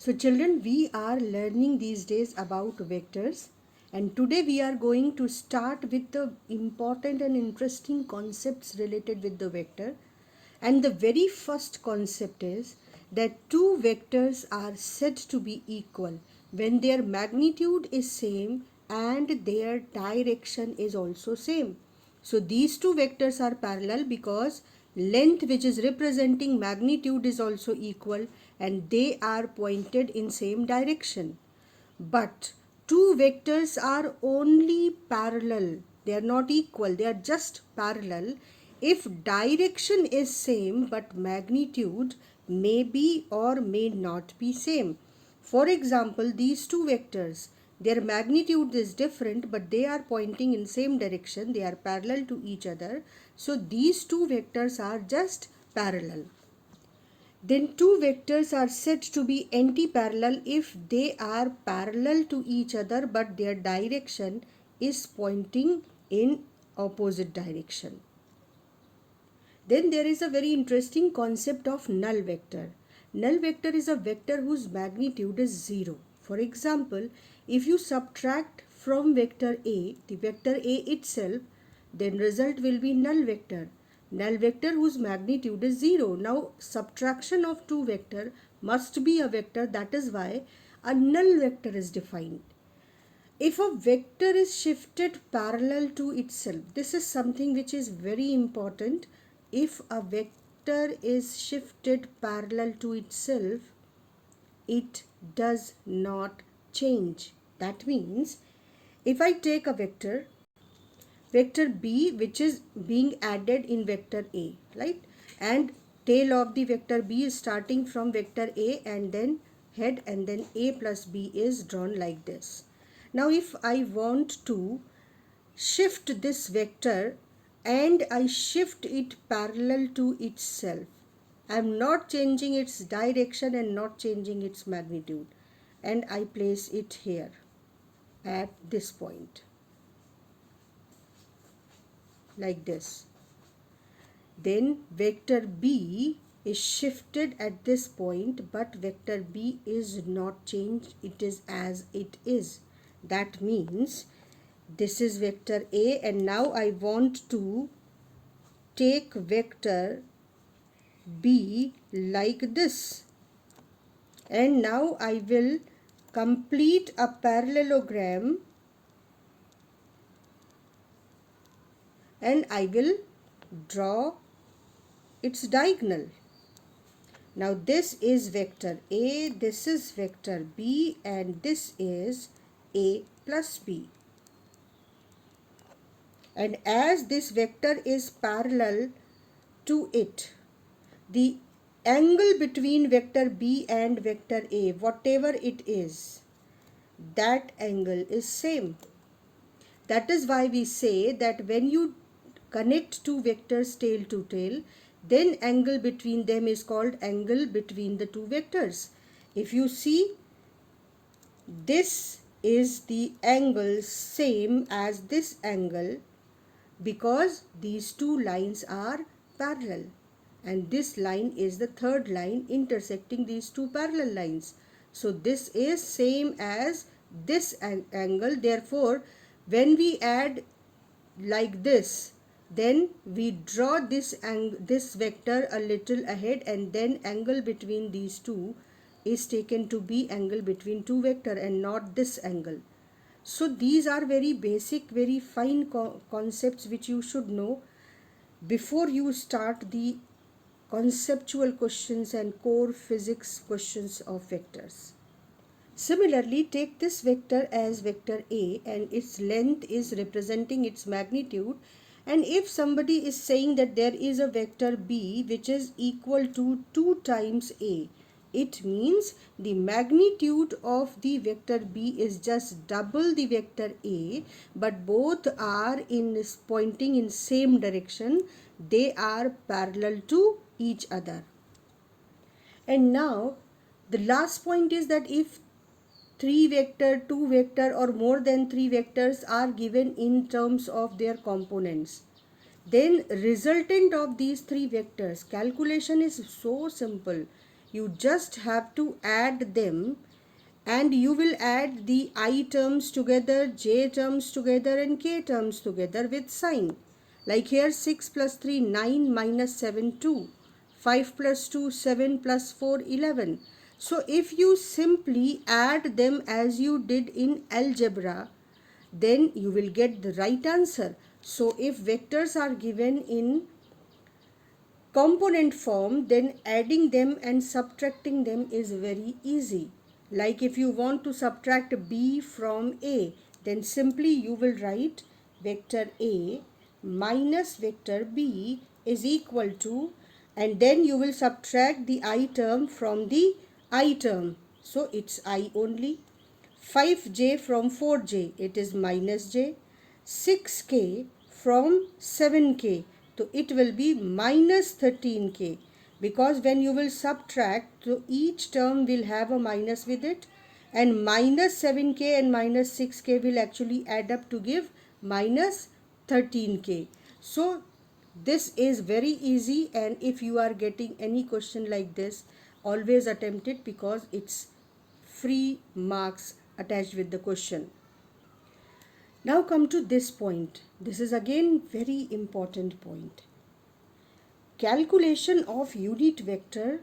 So children, we are learning these days about vectors, and today we are going to start with the important and interesting concepts related with the vector. And the very first concept is that two vectors are said to be equal when their magnitude is same and their direction is also same. So these two vectors are parallel because length, which is representing magnitude, is also equal and they are pointed in same direction. But two vectors are only parallel. They are not equal. They are just parallel if direction is same but magnitude may be or may not be same. For example, these two vectors, their magnitude is different but they are pointing in same direction. They are parallel to each other. So these two vectors are just parallel. Then two vectors are said to be antiparallel if they are parallel to each other but their direction is pointing in opposite direction. Then there is a very interesting concept of null vector. Null vector is a vector whose magnitude is 0. For example, if you subtract from vector A, the vector A itself, then result will be null vector. Null vector whose magnitude is 0. Now subtraction of two vector must be a vector, that is why a null vector is defined. If a vector is shifted parallel to itself, this is something which is very important. If a vector is shifted parallel to itself, it does not change. That means if I take a vector B, which is being added in vector A, right? And tail of the vector B is starting from vector A and then head, and then A plus B is drawn like this. Now if I want to shift this vector and I shift it parallel to itself, I am not changing its direction and not changing its magnitude, and I place it here at this point like this. Then vector B is shifted at this point, but vector B is not changed. It is as it is. That means this is vector A, and now I want to take vector B like this. And now I will complete a parallelogram and I will draw its diagonal. Now this is vector A, this is vector B, and this is A plus B. And as this vector is parallel to it, the angle between vector B and vector A, whatever it is, that angle is same. That is why we say that when you connect two vectors tail to tail, then angle between them is called angle between the two vectors. If you see, this is the angle same as this angle because these two lines are parallel, and this line is the third line intersecting these two parallel lines. So this is same as this angle. Therefore, when we add like this, then we draw this vector a little ahead, and then angle between these two is taken to be angle between two vector and not this angle. So these are very basic, very fine concepts which you should know before you start the conceptual questions and core physics questions of vectors. Similarly, take this vector as vector A and its length is representing its magnitude. And if somebody is saying that there is a vector B which is equal to 2 times A, it means the magnitude of the vector B is just double the vector A, but both are pointing in same direction. They are parallel to each other. And now the last point is that if 3 vector, 2 vector or more than 3 vectors are given in terms of their components, then resultant of these 3 vectors, calculation is so simple. You just have to add them, and you will add the I terms together, j terms together, and k terms together with sign. Like here, 6 plus 3 9 minus 7 2, 5 plus 2 7 plus 4 11. So if you simply add them as you did in algebra, then you will get the right answer. So if vectors are given in component form, then adding them and subtracting them is very easy. Like if you want to subtract b from a, then simply you will write vector a minus vector b is equal to, and then you will subtract the I term from the I term. So it's I only. 5j from 4j, it is minus j. 6k from 7k, so it will be minus 13k, because when you will subtract, so each term will have a minus with it, and minus 7k and minus 6k will actually add up to give minus 13k. So this is very easy, and if you are getting any question like this, always attempt it, because it's free marks attached with the question. Now come to this point. This is again very important point. Calculation of unit vector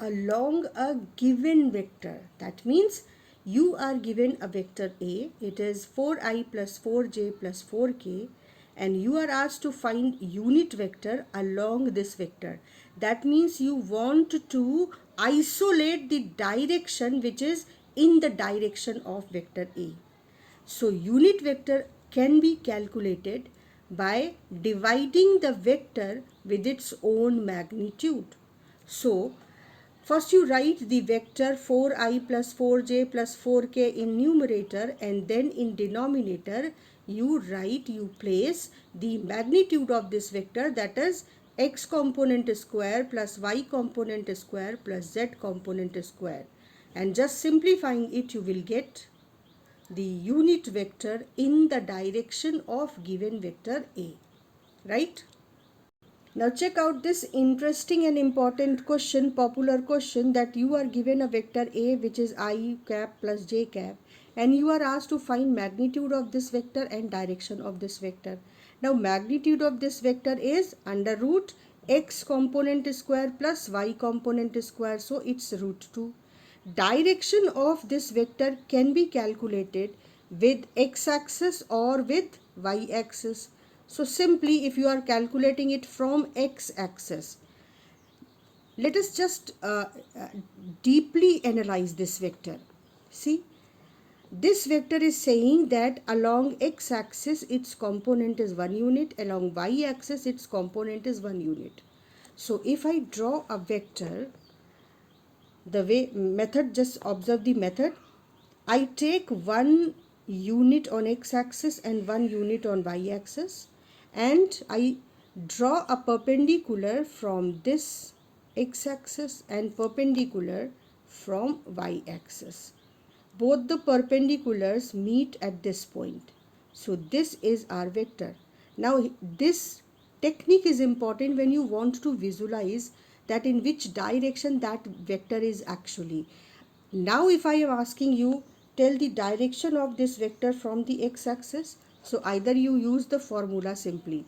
along a given vector. That means you are given a vector A. It is 4i plus 4j plus 4k, and you are asked to find unit vector along this vector. That means you want to isolate the direction which is in the direction of vector A. So unit vector can be calculated by dividing the vector with its own magnitude. So first you write the vector 4i plus 4j plus 4k in numerator, and then in denominator you place the magnitude of this vector, that is x component square plus y component square plus z component square, and just simplifying it, you will get the unit vector in the direction of given vector A, right? Now check out this interesting and important question, popular question, that you are given a vector A which is I cap plus j cap, and you are asked to find magnitude of this vector and direction of this vector. Now magnitude of this vector is under root x component square plus y component square, so it's root 2. Direction of this vector can be calculated with x-axis or with y-axis. So simply, if you are calculating it from x-axis, let us just deeply analyze this vector. See, this vector is saying that along x-axis its component is 1 unit, along y-axis its component is 1 unit. So if I draw a vector, the way method, just observe the method. I take 1 unit on x-axis and 1 unit on y-axis, and I draw a perpendicular from this x-axis and perpendicular from y-axis. Both the perpendiculars meet at this point. So this is our vector. Now this technique is important when you want to visualize that in which direction that vector is actually. Now if I am asking you, tell the direction of this vector from the x-axis, so either you use the formula simply.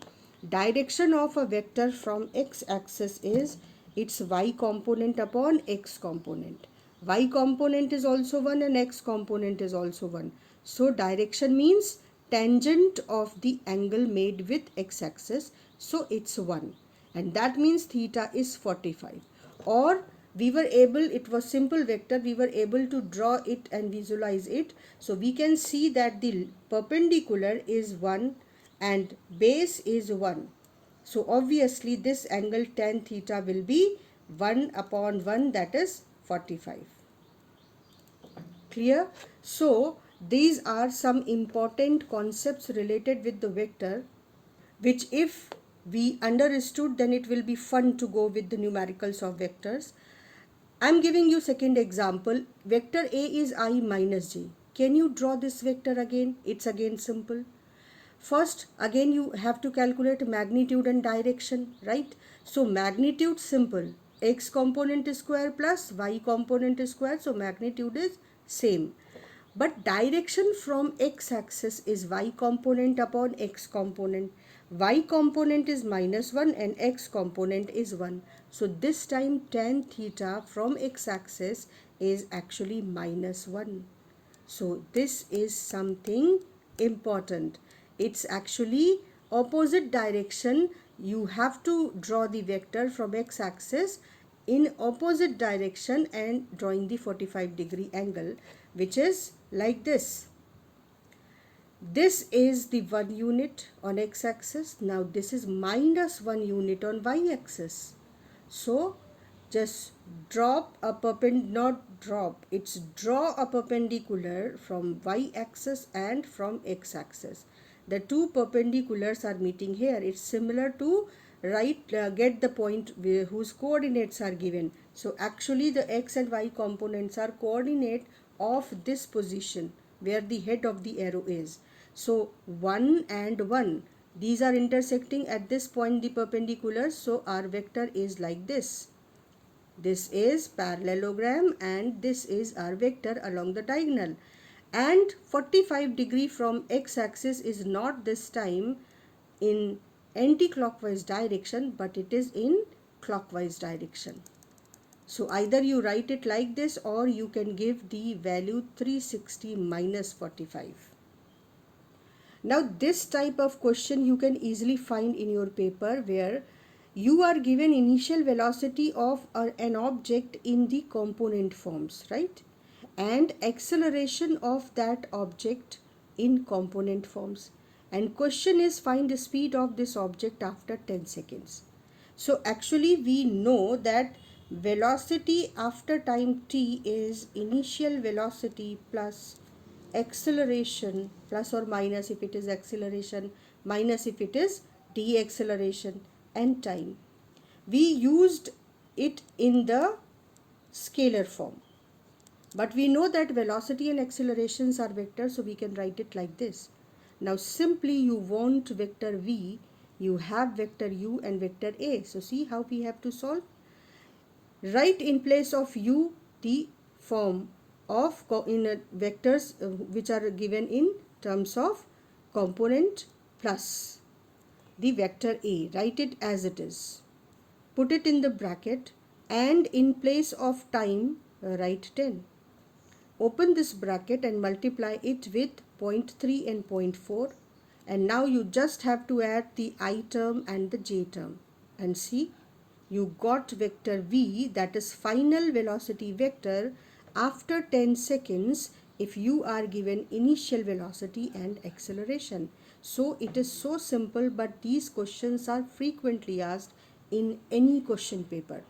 Direction of a vector from x-axis is its y component upon x component. Y component is also 1 and x component is also 1. So direction means tangent of the angle made with x-axis, so it's 1, and that means theta is 45. Or we were able, it was simple vector, we were able to draw it and visualize it. So we can see that the perpendicular is 1 and base is 1. So obviously this angle tan theta will be 1 upon 1, that is 45. Clear? So these are some important concepts related with the vector, which if we understood, then it will be fun to go with the numericals of vectors. I am giving you second example. Vector A is I minus j. Can you draw this vector again? It's again simple. First, again you have to calculate magnitude and direction, right? So magnitude simple. x component square plus y component square, so magnitude is same. But direction from x-axis is y component upon x component. Y component is -1 and x component is 1. So this time tan theta from x-axis is actually -1. So this is something important. It's actually opposite direction. You have to draw the vector from x-axis in opposite direction and drawing the 45-degree angle, which is like this. This is the 1 unit on x-axis. Now this is -1 unit on y-axis. So just drop a it's draw a perpendicular from y-axis and from x-axis. The two perpendiculars are meeting here. It's similar to get the point whose coordinates are given. So actually the x and y components are coordinate of this position where the head of the arrow is. So 1 and 1, these are intersecting at this point, the perpendiculars. So our vector is like this. This is parallelogram and this is our vector along the diagonal. And 45 degree from x-axis is not this time in anti-clockwise direction, but it is in clockwise direction. So either you write it like this or you can give the value 360 minus 45. Now this type of question you can easily find in your paper, where you are given initial velocity of an object in the component forms, right? And acceleration of that object in component forms. And question is find the speed of this object after 10 seconds. So actually we know that velocity after time t is initial velocity plus acceleration, plus or minus if it is acceleration, minus if it is deceleration, and time. We used it in the scalar form, but we know that velocity and accelerations are vectors, so we can write it like this. Now simply you want vector v, you have vector u and vector a. So see how we have to solve. Write in place of u the form of vectors which are given in terms of component plus the vector a. Write it as it is. Put it in the bracket and in place of time write 10. Open this bracket and multiply it with 0.3 and 0.4, and now you just have to add the I term and the j term, and see, you got vector v, that is final velocity vector after 10 seconds if you are given initial velocity and acceleration. So it is so simple, but these questions are frequently asked in any question paper.